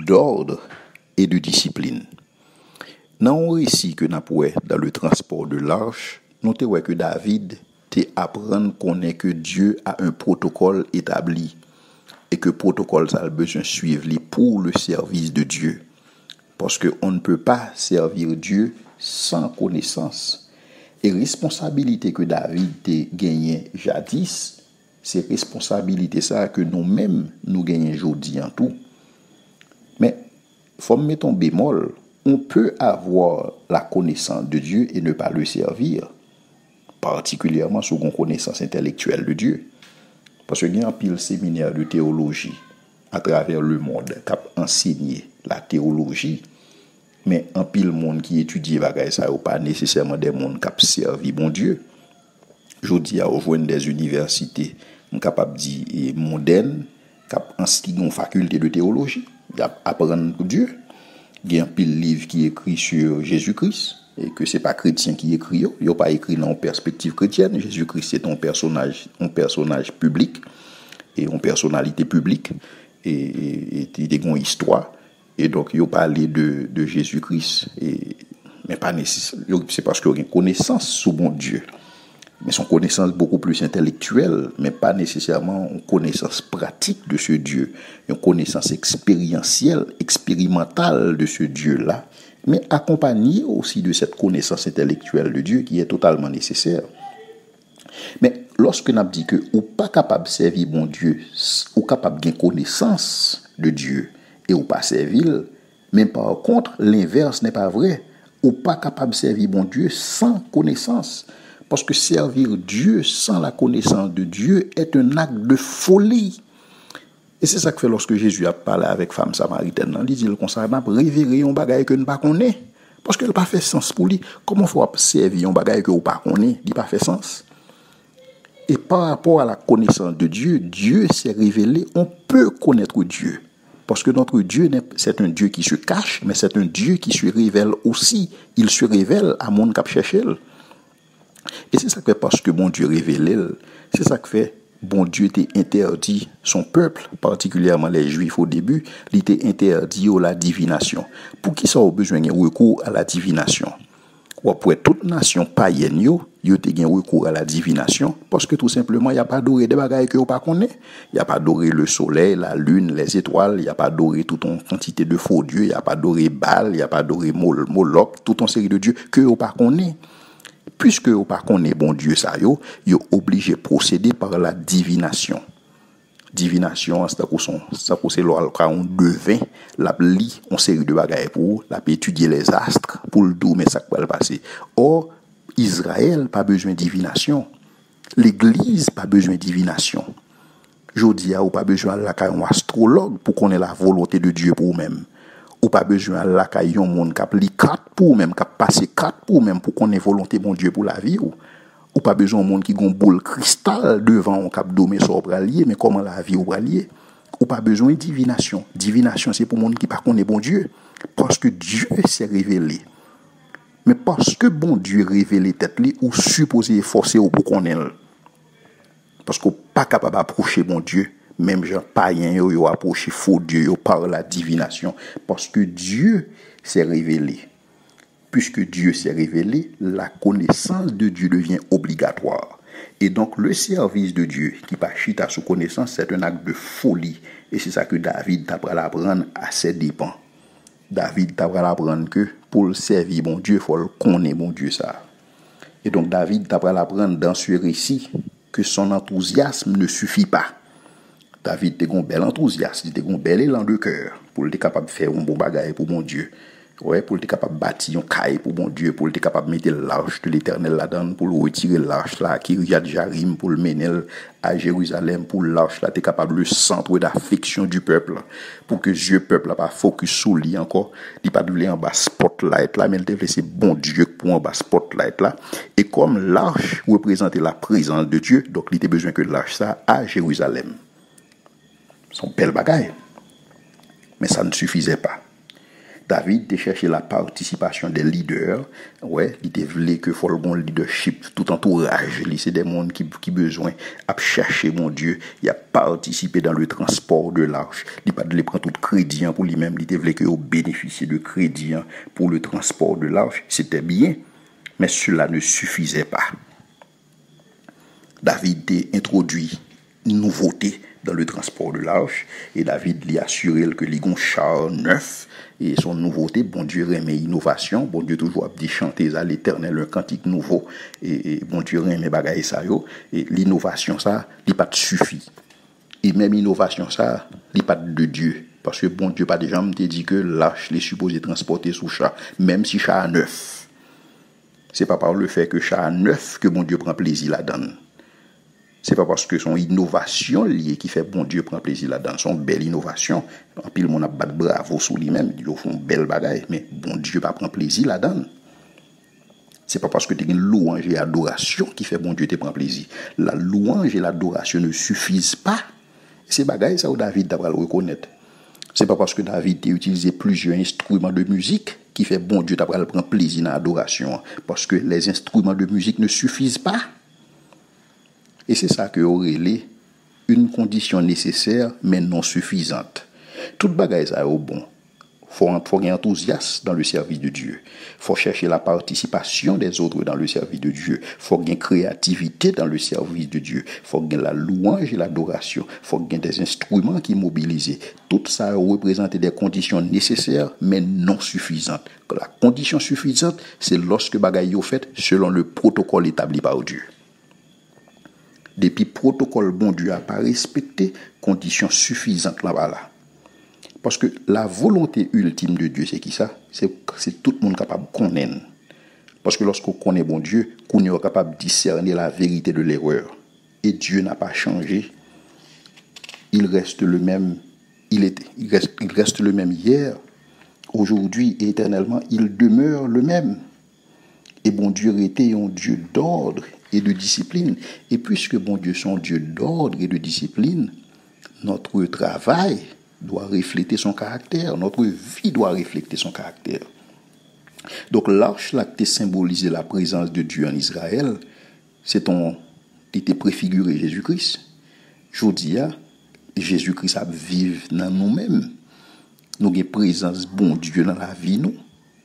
d'ordre et de discipline. Dans un récit que nous avons dans le transport de l'arche, nous avons que David apprendre qu'on est que Dieu a un protocole établi et que protocole ça a besoin de suivre pour le service de Dieu. Parce qu'on ne peut pas servir Dieu sans connaissance. Et responsabilité que David a gagné jadis, c'est responsabilité ça que nous-mêmes nous gagnons aujourd'hui en tout. Mais il faut mettre un bémol. On peut avoir la connaissance de Dieu et ne pas le servir, particulièrement sous une connaissance intellectuelle de Dieu. Parce qu'il y a un pile séminaire de théologie à travers le monde qui a enseigné la théologie, mais un pile monde qui étudie bagaille ça ou pas nécessairement des mondes qui ont servi bon Dieu. Je dis à rejoindre des universités capables de dire modernes qui ont une faculté de théologie, apprendre Dieu. Il y a un pile livre qui écrit sur Jésus-Christ et que c'est pas chrétien qui écrit, il n'a pas écrit dans une perspective chrétienne. Jésus-Christ c'est un personnage public et une personnalité publique et il a une histoire et donc il a parlé de Jésus-Christ mais pas nécessairement c'est parce qu'il a une connaissance sur bon Dieu. Mais son connaissance beaucoup plus intellectuelle, mais pas nécessairement une connaissance pratique de ce Dieu, une connaissance expérientielle, expérimentale de ce Dieu-là, mais accompagnée aussi de cette connaissance intellectuelle de Dieu qui est totalement nécessaire. Mais lorsque nous avons dit que ou pas capable de servir bon Dieu, ou capable de connaissance de Dieu et ou pas servir, mais par contre, l'inverse n'est pas vrai. Ou pas capable de servir bon Dieu sans connaissance. Parce que servir Dieu sans la connaissance de Dieu est un acte de folie. Et c'est ça que fait lorsque Jésus a parlé avec femme samaritaine. Il dit qu'on s'en a révéré un bagage que nous pas connaît. Parce que il pas fait sens pour lui. Comment faut servir un bagage que vous pas connaît? Il pas fait sens. Et par rapport à la connaissance de Dieu, Dieu s'est révélé. On peut connaître Dieu. Parce que notre Dieu, c'est un Dieu qui se cache, mais c'est un Dieu qui se révèle aussi. Il se révèle à mon cap chercher. Et c'est ça que fait parce que bon Dieu révélé, c'est ça que fait bon Dieu t'a interdit son peuple, particulièrement les Juifs au début, il t'a interdit la divination. Pour qui ça a besoin de recours à la divination? Ou pour toute nation païenne, yo t'a gen recours à la divination parce que tout simplement il y a pas adoré des bagages que vous pas connaît, il y a pas adoré le soleil, la lune, les étoiles, il y a pas adoré toute une quantité de faux dieux, il y a pas adoré Baal, il y a pas adoré Moloch, toute une série de dieux que vous pas connaît. Puisque vous pas connaît bon Dieu ça yo obligé de procéder par la divination. Divination c'est l'oral on devin la lit on série de bagages pour la étudier les astres pour le d'où mais ça va le passer. Or Israël pas besoin de divination. L'église pas besoin de divination. Jodi a ou pas besoin la un astrologue pour connaître la volonté de Dieu pour vous-même. Ou pas besoin la caillon monde qui li 4 pour même qui passer 4 pour même pour connaître volonté bon Dieu pour la vie ou pas besoin monde qui gon boule cristal devant on cap domé sur bralier mais comment la vie au bralier ou pas besoin de divination c'est pour monde qui pas connaît bon Dieu parce que Dieu s'est révélé mais parce que bon Dieu révélé tête li ou supposé forcer au pour connaître parce qu'on pas capable d'approcher bon Dieu. Même gens païens yo approché faux Dieu par la divination parce que Dieu s'est révélé. Puisque Dieu s'est révélé, la connaissance de Dieu devient obligatoire. Et donc le service de Dieu qui pas chita sous connaissance, c'est un acte de folie et c'est ça que David t'a pral apprendre à ses dépens. David t'a pral apprendre que pour servir bon Dieu, faut le connaître bon Dieu ça. Et donc David t'a pral apprendre dans ce récit que son enthousiasme ne suffit pas. David était un bel enthousiasme, il était un bel élan de cœur pour être capable de faire un bon bagage pour mon Dieu. Ouais, pour être capable de bâtir un caille pour mon Dieu, pour être capable de mettre l'arche de l'Éternel là-dedans, pour le retirer l'arche là, qui Kiryat Jarim, pour le mener à Jérusalem, pour l'arche là, t'es capable le centre d'affection du peuple, pour que Dieu peuple là pas focus sur lui encore, il pas de en bas spotlight là, mais il devait c'est bon Dieu pour en bas spotlight là. Et comme l'arche représentait la présence de Dieu, donc il était besoin que l'arche ça à Jérusalem. Son bel bagaille. Mais ça ne suffisait pas. David a cherché la participation des leaders. Ouais, il voulait que faut le bon leadership, tout entourage. C'est des mondes qui besoin à chercher mon Dieu. Il a participé dans le transport de l'arche. Il pas de prendre tout crédit pour lui-même. Il voulait que bénéficier de crédit pour le transport de l'arche. C'était bien, mais cela ne suffisait pas. David a introduit une nouveauté dans le transport de l'arche et David lui a assuré que les chars neuf et son nouveauté, bon Dieu remet innovation, bon Dieu toujours dit chanter à l'éternel un cantique nouveau et bon Dieu remet bagaille ça yo et l'innovation ça, il pas suffit. Et même innovation ça, il pas de Dieu parce que bon Dieu pas déjà me dit que l'arche les supposé transporter sous chat même si chat neuf. C'est pas par le fait que chat neuf que bon Dieu prend plaisir là-dedans. C'est pas parce que son innovation liée qui fait bon Dieu prend plaisir là-dedans, son belle innovation. En pile mon a bat bravo sous lui-même, ils font belle bagaille, mais bon Dieu pas prend plaisir là-dedans. C'est pas parce que tu as une louange et adoration qui fait bon Dieu te prend plaisir. La louange et l'adoration ne suffisent pas. C'est bagaille ça où David d'avoir le reconnaître. C'est pas parce que David a utilisé plusieurs instruments de musique qui fait bon Dieu d'avoir prend plaisir dans l'adoration, parce que les instruments de musique ne suffisent pas. Et c'est ça que aurait une condition nécessaire mais non suffisante. Toute bagaille ça est bon. Faut être enthousiaste dans le service de Dieu. Faut chercher la participation des autres dans le service de Dieu. Faut gagner créativité dans le service de Dieu. Faut gagner la louange et l'adoration. Faut gagner des instruments qui mobilisent. Tout ça représente des conditions nécessaires mais non suffisantes. La condition suffisante, c'est lorsque bagaille est fait selon le protocole établi par Dieu. Depuis protocole bon Dieu a pas respecté conditions suffisantes là-bas. Parce que la volonté ultime de Dieu, c'est qui ça? C'est tout le monde capable de connaître. Parce que lorsqu'on connaît bon Dieu, qu'on est capable de discerner la vérité de l'erreur. Et Dieu n'a pas changé. Il reste le même. Il reste le même hier, aujourd'hui et éternellement. Il demeure le même. Et bon Dieu était un Dieu d'ordre et de discipline. Et puisque bon Dieu est un Dieu d'ordre et de discipline, notre travail doit refléter son caractère. Notre vie doit refléter son caractère. Donc l'arche là qui symbolisait la présence de Dieu en Israël, était préfiguré Jésus-Christ. Je dis, Jésus-Christ a vive dans nous-mêmes. Nous avons présence bon Dieu dans la vie nous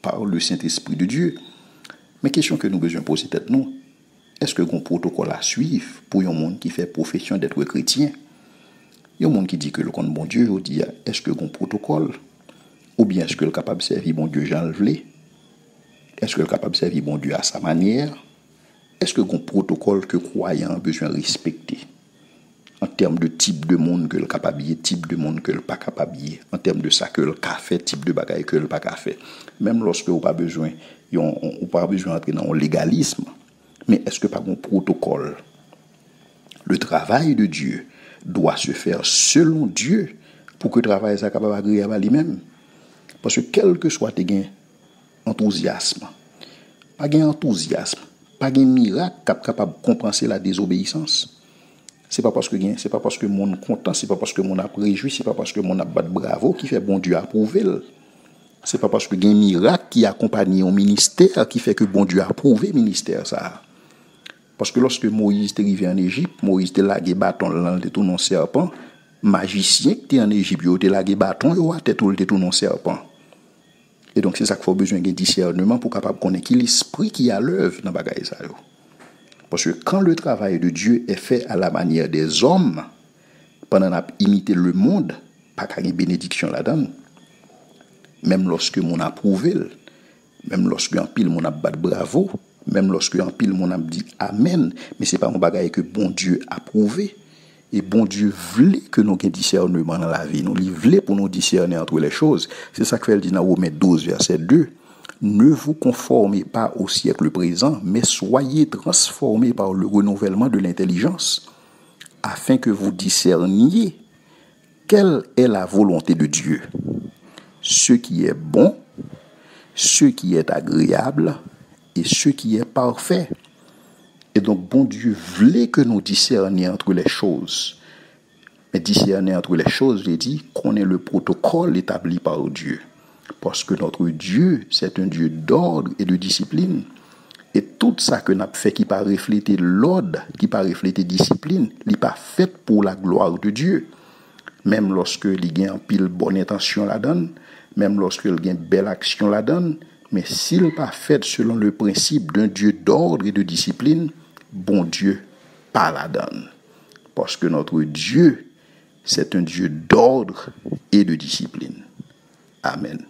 par le Saint-Esprit de Dieu. Mais question que nous besoin poser tête nous, est-ce que un protocole à suivre pour un monde qui fait profession d'être chrétien? Il y a un monde qui dit que le compte bon Dieu, je dis, est-ce que un protocole ou bien est-ce que le capable de servir bon Dieu Jean le voulait? Est-ce que le capable de servir bon Dieu à sa manière? Est-ce que un protocole que croyant a besoin de respecter? En termes de type de monde que le capable, type de monde que le pas capable, en termes de ça que le fait, type de bagaille que le pas fait. Même lorsque on pas besoin, on pas besoin d'entrer dans le légalisme, mais est-ce que par un protocole, le travail de Dieu doit se faire selon Dieu pour que le travail soit capable d'agréable à lui-même? Parce que quel que soit tes gains, enthousiasme, pas gain enthousiasme, pas gain miracle capable de compenser la désobéissance. C'est pas parce que mon content, c'est pas parce que mon a préjoui, c'est pas parce que mon a bat bravo qui fait bon Dieu approuver. C'est pas parce que gain miracle qui accompagne au ministère qui fait que bon Dieu approuve ministère ça. Parce que lorsque Moïse est arrivé en Égypte, Moïse a lagué bâton dans le tout non serpent, magicien qui était en Égypte, il a lagué bâton, il a tout le tout non serpent. Et donc c'est ça qu'il faut besoin de discernement pour capable connaître qui l'esprit qui a l'œuvre dans bagaille ça. Parce que quand le travail de Dieu est fait à la manière des hommes, pendant qu'on imité le monde, pas qu'il y ait une bénédiction là-dedans, même lorsque mon approuvé, même lorsque en pile mon a bat bravo, même lorsque en pile mon a dit amen, mais c'est pas un bagage que bon Dieu a approuvé. Et bon Dieu voulait que nous ayons discernement dans la vie. Nous voulait pour nous discerner entre les choses. C'est ça que fait dit dans Romains 12, verset 2. Ne vous conformez pas au siècle présent, mais soyez transformés par le renouvellement de l'intelligence, afin que vous discerniez quelle est la volonté de Dieu, ce qui est bon, ce qui est agréable et ce qui est parfait. Et donc, bon Dieu voulait que nous discernions entre les choses. Mais discerner entre les choses, j'ai dit qu'on est le protocole établi par Dieu. Parce que notre Dieu, c'est un Dieu d'ordre et de discipline. Et tout ça que nous avons fait qui pas refléter l'ordre, qui pas refléter discipline, n'est pas fait pour la gloire de Dieu. Même lorsque il y a un pile bonne intention la donne, même lorsque il y a une belle action la donne, mais s'il n'est pas fait selon le principe d'un Dieu d'ordre et de discipline, bon Dieu pas la donne. Parce que notre Dieu, c'est un Dieu d'ordre et de discipline. Amen.